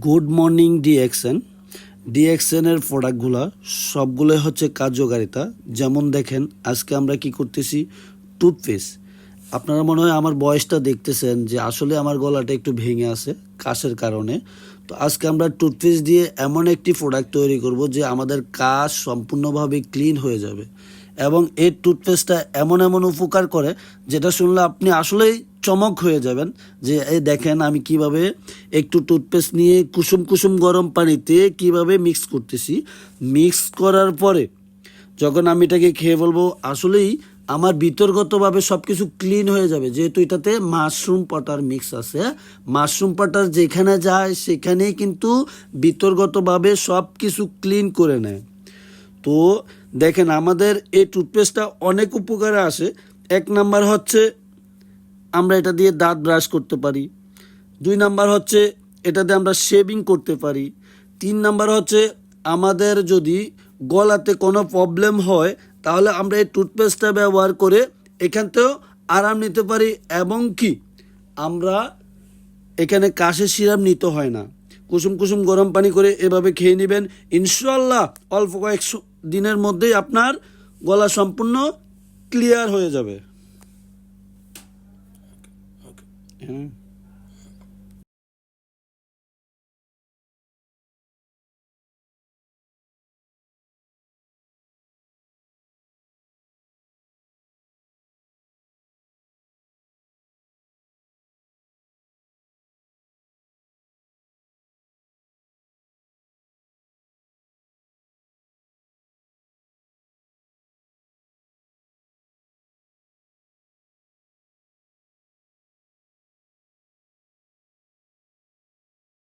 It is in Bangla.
গুড মর্নিং ডিএক্সএনের প্রোডাক্টগুলো সবগুলো হচ্ছে কার্যকারিতা। যেমন দেখেন, আজকে আমরা কি করতেছি, টুথপেস্ট। আপনারা মনে হয় আমার বয়সটা দেখতেছেন যে আসলে আমার গলাটা একটু ভেঙে আছে কাশের কারণে। তো আজকে আমরা টুথপেস্ট দিয়ে এমন একটি প্রোডাক্ট তৈরি করব যে আমাদের কাশ সম্পূর্ণভাবে ক্লিন হয়ে যাবে, এবং এই টুথপেস্টটা এমন এমন উপকার করে যেটা শুনলে আপনি আসলেই চমক হয়ে যাবেন। যে এই দেখেন আমি কিভাবে একটু টুথপেস্ট নিয়ে কুসুম কুসুম গরম পানিতে কিভাবে মিক্স করতেছি। মিক্স করার পরে যখন আমি এটাকে খেয়ে বলবো, আসলেই আমার ভিতরগতভাবে সব কিছু ক্লিন হয়ে যাবে, যেহেতু এটাতে মাশরুম পাউডার মিক্স আছে। মাশরুম পাউডার যেখানে যায় সেখানেই কিন্তু ভিতরগতভাবে সব কিছু ক্লিন করে নেয়। তো দেখেন, আমাদের এই টুথপেস্টটা অনেক উপকারে আসে। এক নাম্বার হচ্ছে আমরা এটা দিয়ে দাঁত ব্রাশ করতে পারি। 2 নাম্বার হচ্ছে এটাতে আমরা শেভিং করতে পারি। 3 নাম্বার হচ্ছে আমাদের যদি গলাতে কোনো প্রবলেম হয় তাহলে আমরা এই টুথপেস্টটা ব্যবহার করে এখানতেও আরাম নিতে পারি, এবং কি আমরা এখানে কাশির সিরাপ নিতে হয় না। কুসুম কুসুম গরম পানি করে এভাবে খেয়ে নেবেন, ইনশাল্লাহ অল্প কয়েক দিনের মধ্যেই আপনার গলা সম্পূর্ণ ক্লিয়ার হয়ে যাবে। হ্যাঁ।